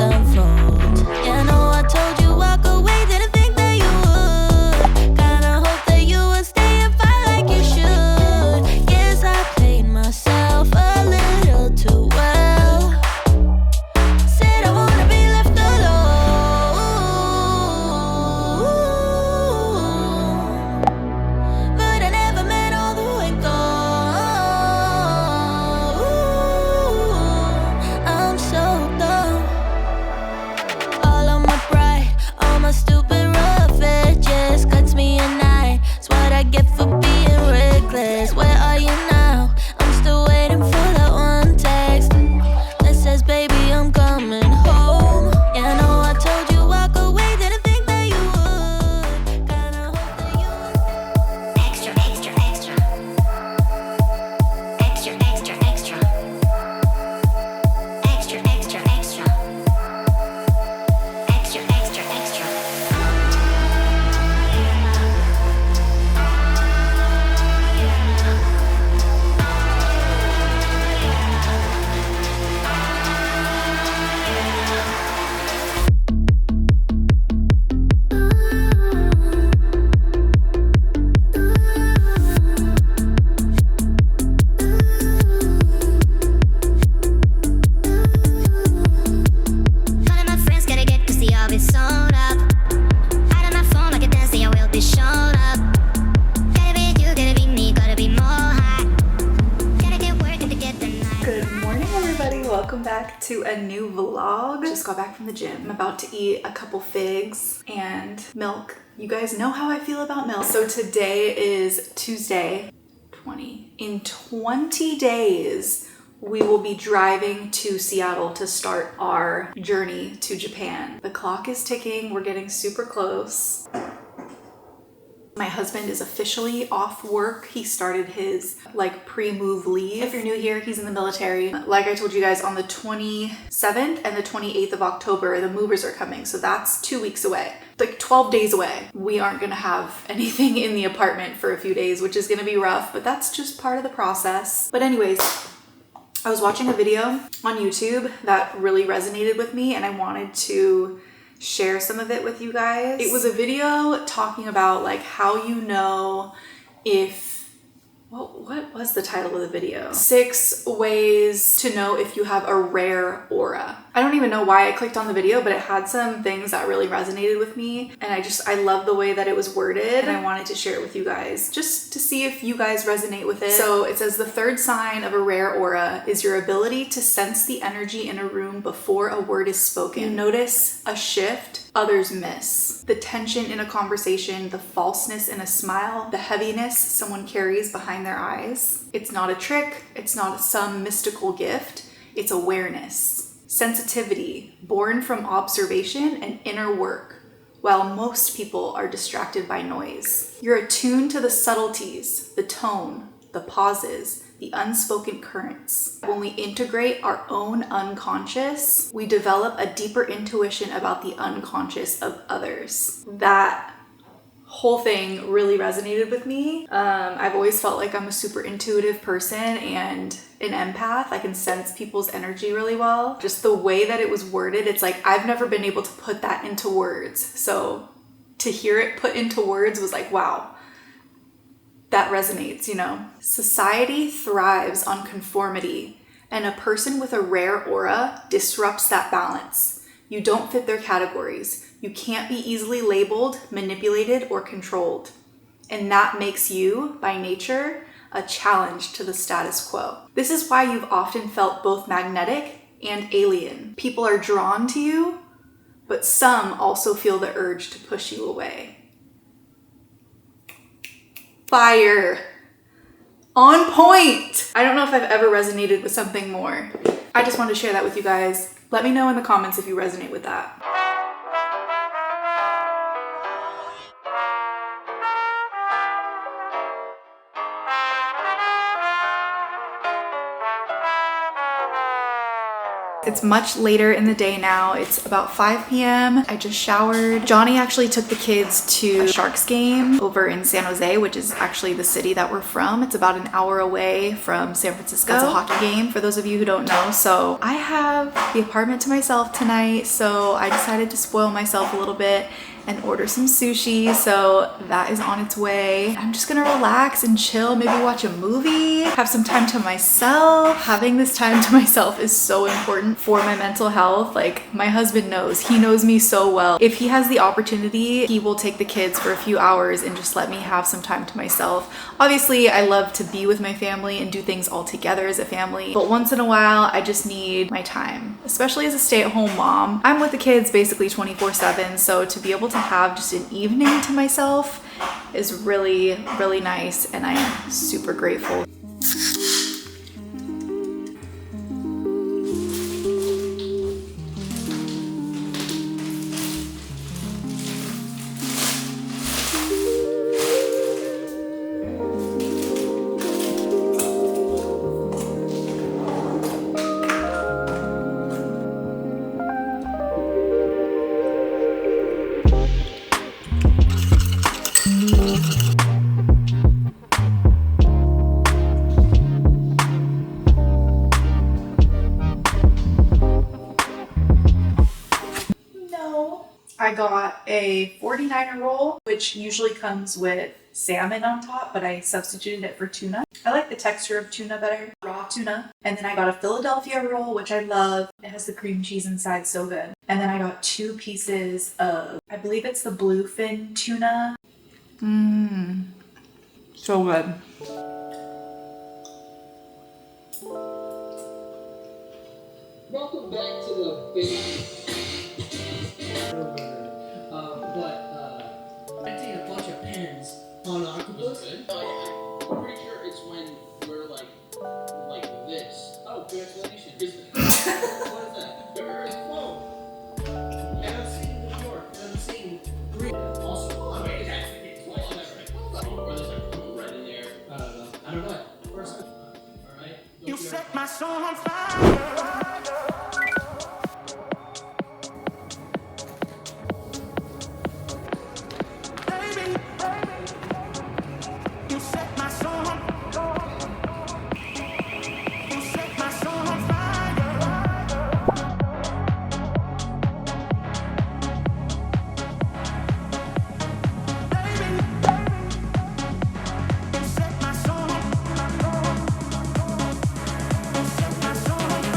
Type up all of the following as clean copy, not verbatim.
unfold. Yeah, I know I told you walk away, didn't think that you would. Kinda hope that you would stay and fight like you should. Guess I played myself a little too well. Said I wanna be left alone, but I never meant all the way gone. I'm so dumb. All of my pride, all my stupid rough edges cuts me at night. It's what I get for being reckless. Where are you now? I'm still waiting for that one text that says, baby, I'm coming home. Yeah, I know I told you walk away, didn't think that you would. Kinda hope that you would. Extra, extra, extra. Extra, extra, extra. Extra, extra, extra. Extra, extra, extra. All of my friends gotta get to see all it's sewn up. Out of my phone like a dancing, I will be shown up. Gotta be you, gotta be me, gotta be more hot. Gotta get working to get the night. Good morning, everybody. Welcome back to a new vlog. Just got back from the gym. I'm about to eat a couple figs and milk. You guys know how I feel about milk. So today is Tuesday, 20. In 20 days, we will be driving to Seattle to start our journey to Japan. The clock is ticking. We're getting super close. My husband is officially off work. He started his pre-move leave. If you're new here, he's in the military. Like I told you guys, on the 27th and the 28th of October, the movers are coming. So that's 2 weeks away, like 12 days away. We aren't gonna have anything in the apartment for a few days, which is gonna be rough, but that's just part of the process. But anyways, I was watching a video on YouTube that really resonated with me and I wanted to share some of it with you guys. It was a video talking about how you know if, what was the title of the video? 6 ways to know if you have a rare aura. I don't even know why I clicked on the video, but it had some things that really resonated with me. And I love the way that it was worded and I wanted to share it with you guys just to see if you guys resonate with it. So it says the third sign of a rare aura is your ability to sense the energy in a room before a word is spoken. You notice a shift others miss. The tension in a conversation, the falseness in a smile, the heaviness someone carries behind their eyes. It's not a trick. It's not some mystical gift. It's awareness. Sensitivity, born from observation and inner work, while most people are distracted by noise. You're attuned to the subtleties, the tone, the pauses, the unspoken currents. When we integrate our own unconscious, we develop a deeper intuition about the unconscious of others. That whole thing really resonated with me. I've always felt like I'm a super intuitive person and an empath. I can sense people's energy really well. Just the way that it was worded, it's like I've never been able to put that into words. So to hear it put into words was like, wow, that resonates, you know? Society thrives on conformity, and a person with a rare aura disrupts that balance. You don't fit their categories. You can't be easily labeled, manipulated, or controlled. And that makes you, by nature, a challenge to the status quo. This is why you've often felt both magnetic and alien. People are drawn to you, but some also feel the urge to push you away. Fire. On point. I don't know if I've ever resonated with something more. I just wanted to share that with you guys. Let me know in the comments if you resonate with that. It's much later in the day now. It's about 5 p.m. I just showered. Johnny actually took the kids to a Sharks game over in San Jose, which is actually the city that we're from. It's about an hour away from San Francisco. It's a hockey game for those of you who don't know. So I have the apartment to myself tonight. So I decided to spoil myself a little bit and order some sushi, so that is on its way. I'm just gonna relax and chill, maybe watch a movie, have some time to myself. Having this time to myself is so important for my mental health. Like, my husband knows, he knows me so well. If he has the opportunity, he will take the kids for a few hours and just let me have some time to myself. Obviously, I love to be with my family and do things all together as a family, but once in a while, I just need my time, especially as a stay-at-home mom. I'm with the kids basically 24/7, so to be able to have just an evening to myself is really, really nice, and I am super grateful. I got a 49er roll, which usually comes with salmon on top, but I substituted it for tuna. I like the texture of tuna better, raw tuna. And then I got a Philadelphia roll, which I love. It has the cream cheese inside, so good. And then I got 2 pieces of, I believe it's the bluefin tuna. So good. Welcome back to the big. I take a bunch of pens on octopus. I'm pretty sure it's when we're like this. Oh, good explanation. What is that? The Earth. Whoa. And I'm seeing New York, and I'm seeing green. Also, Oh, wait, that's the well, that's right. Or there's like blue red in there. I don't know. First, Alright. You set my soul on fire. Baby, you set my soul on fire. You set my soul on fire. Baby, you set my soul on fire. You set my soul on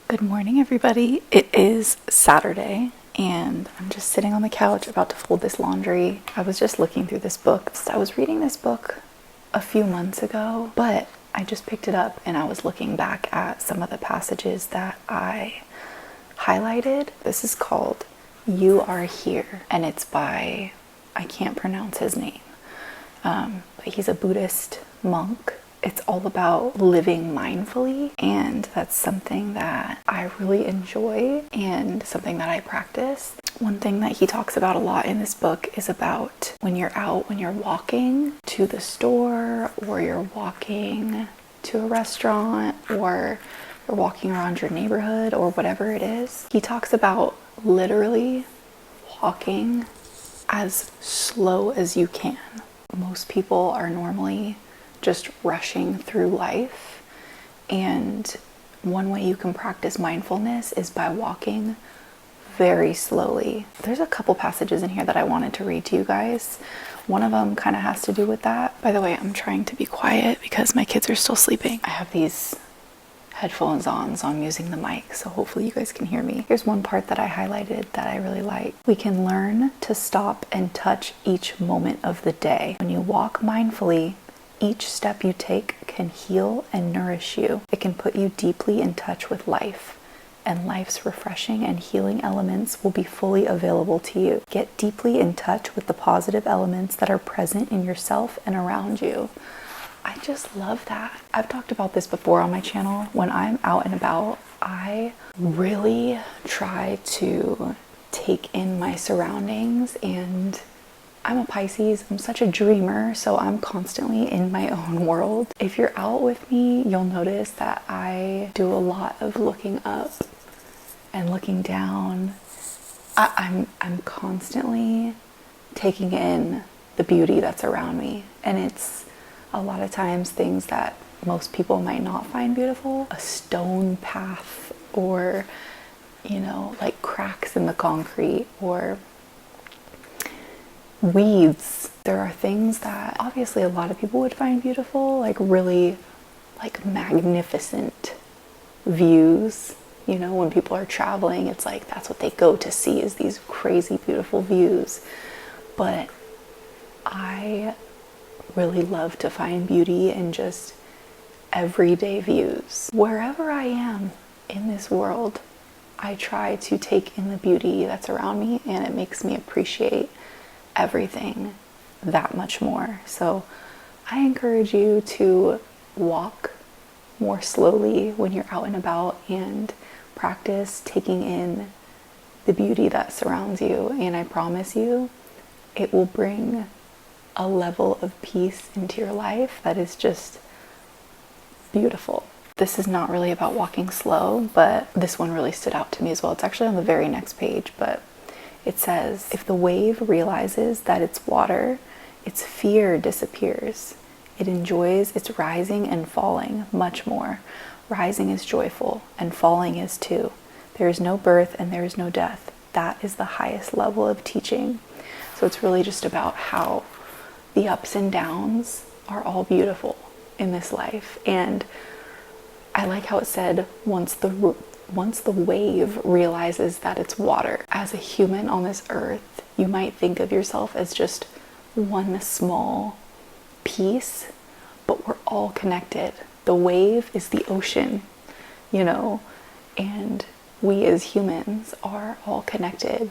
Good morning, everybody. It is Saturday, and I'm just sitting on the couch about to fold this laundry. I was just looking through this book. I was reading this book a few months ago, but I just picked it up and I was looking back at some of the passages that I highlighted. This is called You Are Here, and it's by, I can't pronounce his name, but he's a Buddhist monk. It's all about living mindfully, and that's something that I really enjoy and something that I practice. One thing that he talks about a lot in this book is about when you're out, when you're walking to the store, or you're walking to a restaurant, or you're walking around your neighborhood, or whatever it is. He talks about literally walking as slow as you can. Most people are normally just rushing through life, and one way you can practice mindfulness is by walking very slowly. There's a couple passages in here that I wanted to read to you guys. One of them kind of has to do with that. By the way, I'm trying to be quiet because my kids are still sleeping. I have these headphones on, so I'm using the mic, so hopefully you guys can hear me. Here's one part that I highlighted that I really like. We can learn to stop and touch each moment of the day. When you walk mindfully, each step you take can heal and nourish you. It can put you deeply in touch with life, and life's refreshing and healing elements will be fully available to you. Get deeply in touch with the positive elements that are present in yourself and around you. I just love that. I've talked about this before on my channel. When I'm out and about, I really try to take in my surroundings, and I'm a Pisces. I'm such a dreamer, so I'm constantly in my own world. If you're out with me, you'll notice that I do a lot of looking up and looking down. I'm constantly taking in the beauty that's around me, and it's a lot of times things that most people might not find beautiful. A stone path, or, you know, like cracks in the concrete, or weeds. There are things that obviously a lot of people would find beautiful, like really like magnificent views. You know, when people are traveling, it's like that's what they go to see, is these crazy beautiful views. But I really love to find beauty in just everyday views. Wherever I am in this world, I try to take in the beauty that's around me, and it makes me appreciate everything that much more. So I encourage you to walk more slowly when you're out and about, and practice taking in the beauty that surrounds you. And I promise you, it will bring a level of peace into your life that is just beautiful. This is not really about walking slow, but this one really stood out to me as well. It's actually on the very next page, but it says, if the wave realizes that it's water, its fear disappears. It enjoys its rising and falling much more. Rising is joyful, and falling is too. There is no birth and there is no death. That is the highest level of teaching. So it's really just about how the ups and downs are all beautiful in this life. And I like how it said, once the wave realizes that it's water. As a human on this earth, you might think of yourself as just one small piece, but we're all connected. The wave is the ocean, you know, and we as humans are all connected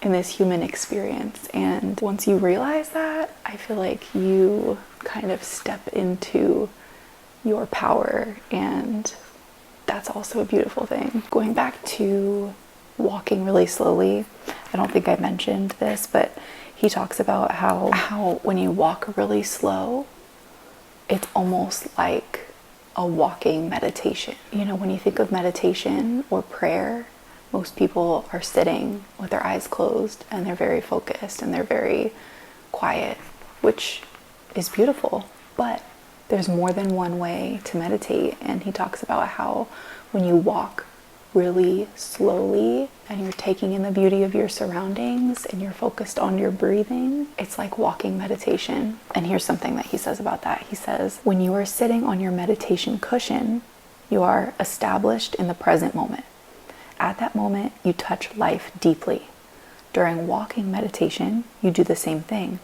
in this human experience. And once you realize that, I feel like you kind of step into your power, and that's also a beautiful thing. Going back to walking really slowly, I don't think I mentioned this, but he talks about how when you walk really slow, it's almost like a walking meditation. You know, when you think of meditation or prayer, most people are sitting with their eyes closed, and they're very focused and they're very quiet, which is beautiful. But there's more than one way to meditate, and he talks about how when you walk really slowly and you're taking in the beauty of your surroundings and you're focused on your breathing, it's like walking meditation. And here's something that he says about that. He says, when you are sitting on your meditation cushion, you are established in the present moment. At that moment, you touch life deeply. During walking meditation, you do the same thing.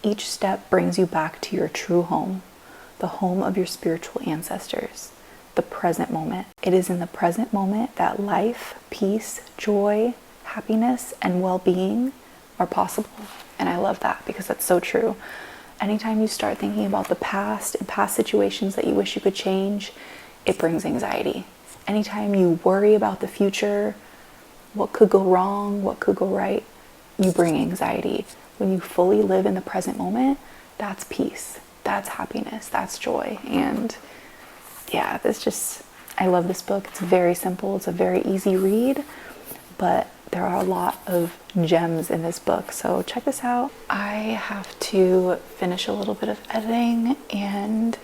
Each step brings you back to your true home, the home of your spiritual ancestors, the present moment. It is in the present moment that life, peace, joy, happiness, and well-being are possible. And I love that, because that's so true. Anytime you start thinking about the past and past situations that you wish you could change, it brings anxiety. Anytime you worry about the future, what could go wrong, what could go right, you bring anxiety. When you fully live in the present moment, that's peace, that's happiness, that's joy. And yeah, I love this book. It's very simple. It's a very easy read, but there are a lot of gems in this book. So check this out. I have to finish a little bit of editing and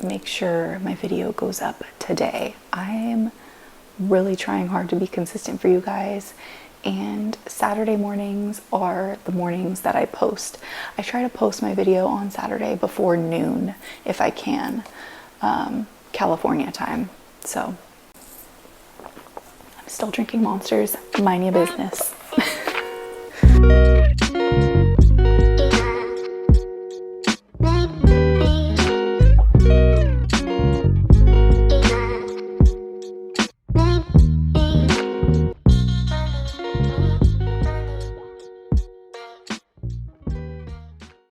make sure my video goes up today. I am really trying hard to be consistent for you guys, and Saturday mornings are the mornings that I post. I try to post my video on Saturday before noon if I can, California time. So I'm still drinking Monsters, mind your business.